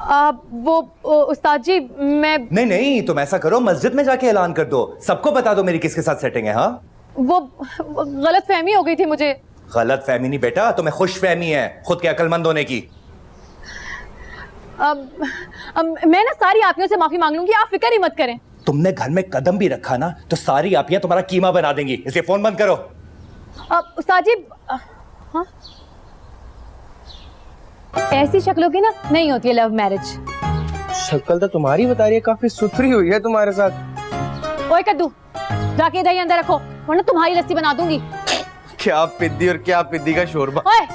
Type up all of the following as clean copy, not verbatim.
वो उस्ताद जी मैं नहीं, तुम ऐसा करो, मस्जिद में जाके ऐलान कर दो, सबको बता दो मेरी किसके साथ सेटिंग है। हाँ, वो गलत फहमी हो गई थी मुझे। गलत फहमी नहीं बेटा, तुम्हें खुश फहमी है खुद के अक्लमंद होने की। मैं ना सारी आपियों से माफी मांग लूंगी, आप फिक्र ही मत करें। तुमने घर में कदम भी रखा ना तो सारी आपियां तुम्हारा कीमा बना देंगी, इसलिए फोन बंद करो। उस्ताद जी, हाँ, ऐसी शक्लों की ना नहीं होती है लव मैरिज। शक्ल तो तुम्हारी बता रही है, काफी सुथरी हुई है तुम्हारे साथ। ओए कद्दू, जाके दही अंदर रखो वरना तुम्हारी लस्सी बना दूंगी। क्या पिद्दी और क्या पिद्दी का शोरबा। ओए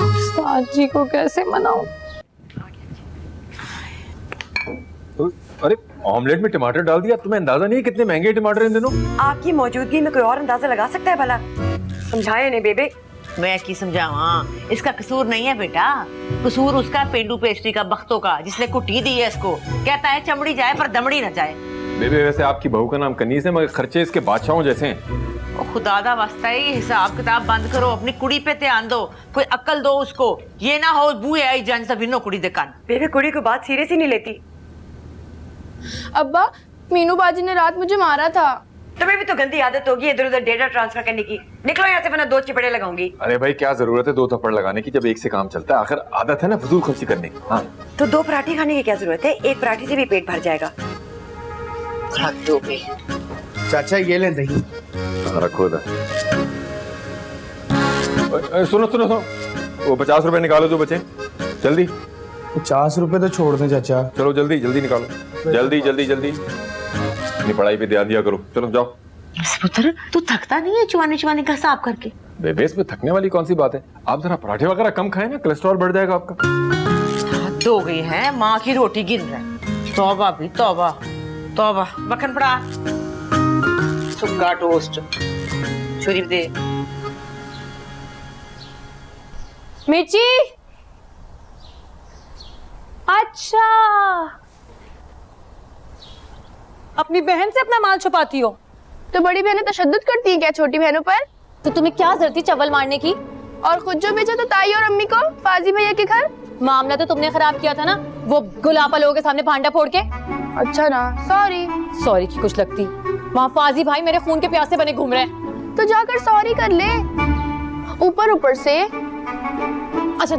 उस्ताद जी को कैसे मनाऊं? अरे ऑमलेट में टमाटर डाल दिया, तुम्हें अंदाजा नहीं है कितने महंगे टमाटर इन दिनों। आपकी मौजूदगी में कोई और अंदाजा लगा सकता है भला? समझाए ने बेबे। मैं की समझावा, इसका कसूर नहीं है बेटा, कसूर उसका पेंडू पेस्ट्री का, बख्तों का, जिसने कुटी दी है इसको। कहता है चमड़ी जाए पर दमड़ी न जाए। बेबे वैसे आपकी बहू का नाम कनीज है मगर खर्चे इसके बादशाहों जैसे हैं। खुदा दा वास्ता है, हिसाब किताब बंद करो, अपनी कुड़ी पे ध्यान दो, कोई अक्ल दो उसको। ये ना हो बूए आई जान सभी कुड़ी दे कान। बेबे कुड़ी को बात सीरियस ही नहीं लेती। अब्बा, मीनू बाजी ने रात मुझे मारा था। तुम्हें भी तो गंदी आदत होगी इधर उधर डेटा ट्रांसफर करने की। निकलो यहाँ से वरना 2 चिपड़े लगाऊंगी। अरे भाई क्या जरूरत है 2 थप्पड़ लगाने की जब एक से काम चलता है, आखिर आदत है ना फजूल खर्ची करने की। हाँ तो 2 पराठे खाने की क्या जरूरत है, 1 पराठे से भी पेट भर जाएगा। चाचा ये ले दही। रखो इधर। सुनो सुनो सुनो, वो 50 रुपए निकालो जो बचे, जल्दी। 50 रुपए तो छोड़ दें चाचा। चलो जल्दी जल्दी निकालो, जल्दी जल्दी जल्दी। अपनी पढ़ाई पे ध्यान दिया करो, चलो जाओ। पुत्र तू थकता नहीं है चुवाने चुवाने का हिसाब करके? बेबे इसमें थकने वाली कौन सी बात है, आप जरा पराठे वगैरह कम खाए ना, कोलेस्ट्रॉल बढ़ जाएगा आपका। हद हो गई है, माँ की रोटी गिन रहा है। तौबा भी तौबा तौबा। मक्खन पड़ा, सुक्का टोस्ट, छुरी दे। मिर्ची, अच्छा अपनी बहन से अपना माल छुपाती हो? तो बड़ी बहनें तशद्दुद करती हैं क्या छोटी बहनों पर? तो तुम्हें क्या जरूरत थी चवल मारने की? और खुद जो बेचा तो ताई और अम्मी को फाजी भैया के घर। मामला तो तुमने खराब किया था ना, वो गुलापा लोगों के सामने भांडा फोड़ के। अच्छा ना, सॉरी। सॉरी की कुछ लगती, वहाँ फाजी भाई मेरे खून के प्यासे बने घूम रहे हैं। तो जाकर सॉरी कर ले, ऊपर ऊपर से। अच्छा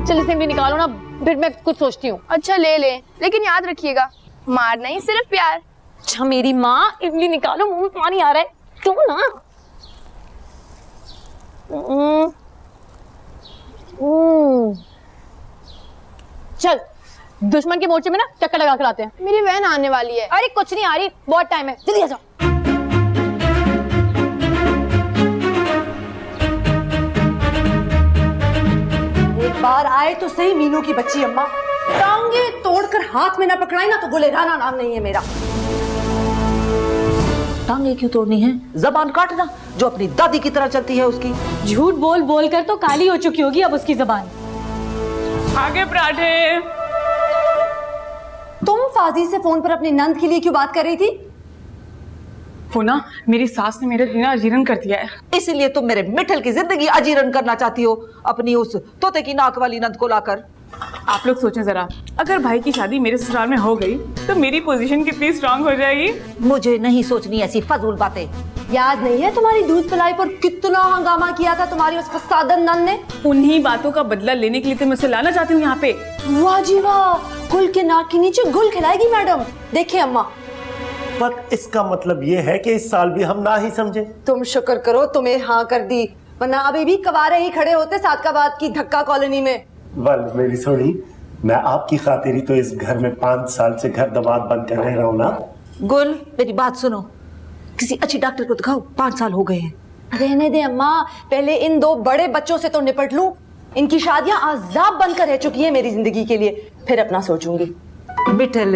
चल इसे भी निकालो ना, फिर मैं कुछ सोचती हूँ। अच्छा ले ले, लेकिन याद रखिएगा मार नहीं, सिर्फ प्यार। अच्छा मेरी माँ, इमली निकालो, मुंह में पानी आ रहा है क्यों ना। चल दुश्मन के मोर्चे में ना चक्कर लगा कर आते हैं। मेरी बहन आने वाली है। अरे कुछ नहीं आ रही, बहुत टाइम है, जल्दी आ जाओ। एक बार आए तो सही मीनू की बच्ची अम्मा, टांगे तोड़कर हाथ में ना पकड़ाई ना तो गुलेराना नाम नहीं है मेरा। टांगे क्यों तोड़नी है, जबान काटना जो अपनी दादी की तरह चलती है उसकी। झूठ बोल बोल कर तो काली हो चुकी होगी अब उसकी जबान। आगे पराठे। तुम फाजी से फोन पर अपनी नंद के लिए क्यों बात कर रही थी? वो ना मेरी सास ने मेरे बिना अजीर्ण कर दिया है। इसलिए तुम मेरे मिठल की जिंदगी अजीर्ण करना चाहती हो अपनी उस तोते की नाक वाली नंद को लाकर। आप लोग सोचें जरा, अगर भाई की शादी मेरे ससुराल में हो गई तो मेरी पोजीशन कितनी स्ट्रांग हो जाएगी। मुझे नहीं सोचनी ऐसी फजूल बातें। याद नहीं है तुम्हारी दूध पिलाई पर कितना हंगामा किया था तुम्हारी उस फसादन नंद ने? उन्हीं बातों का बदला लेने के लिए तो मैं उसे लाना चाहती हूँ यहाँ पे। वाह जी वाह, गुल के नाक के नीचे गुल खिलाएगी मैडम। देखिए अम्मा, पर इसका मतलब ये है कि इस साल भी हम ना ही समझे। तुम शुक्र करो तुम्हें हाँ कर दी, वरना अभी भी कवारे ही खड़े होते सादकाबाद की धक्का कॉलोनी में। वेल मेरी सोनी, मैं आपकी खातिर ही तो इस घर में 5 साल से घर दमाद बन कर रह रहा हूँ ना। गुल मेरी बात सुनो, किसी अच्छी डॉक्टर को दिखाओ, 5 साल हो गए हैं। रहने दे अम्मा, पहले इन 2 बड़े बच्चों से तो निपट लूं। इनकी शादियां अजाब बनकर रह चुकी है मेरी जिंदगी के लिए, फिर अपना सोचूंगी। मिठल,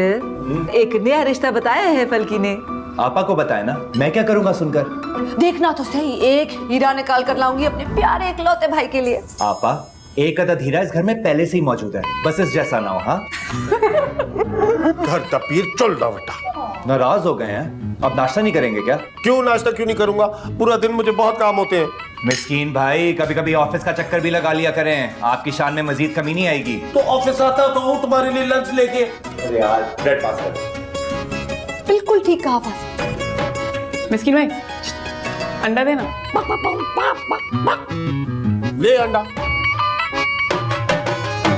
एक नया रिश्ता बताया है फलकी ने। आपा को बताया ना, मैं क्या करूंगा सुनकर। देखना तो सही, एक हीरा निकाल कर लाऊंगी अपने प्यारे इकलौते भाई के लिए। आपा एक अदद हीरा इस घर में पहले से ही मौजूद है, बस इस जैसा ना हो। हाँ घर तपीर चल रहा बेटा। नाराज हो गए हैं, अब नाश्ता नहीं करेंगे क्या? क्यों नाश्ता क्यों नहीं करूंगा, पूरा दिन मुझे बहुत काम होते हैं। मिस्कीन भाई, कभी कभी ऑफिस का चक्कर भी लगा लिया करें, आपकी शान में मजीद कमी नहीं आएगी। तो ऑफिस आता तो हूँ तुम्हारे लिए लंच लेके। अरे यार ब्रेड पास कर। बिल्कुल ठीक कहा फासिल। मिस्किन भाई, अंडा देना। ले अंडा।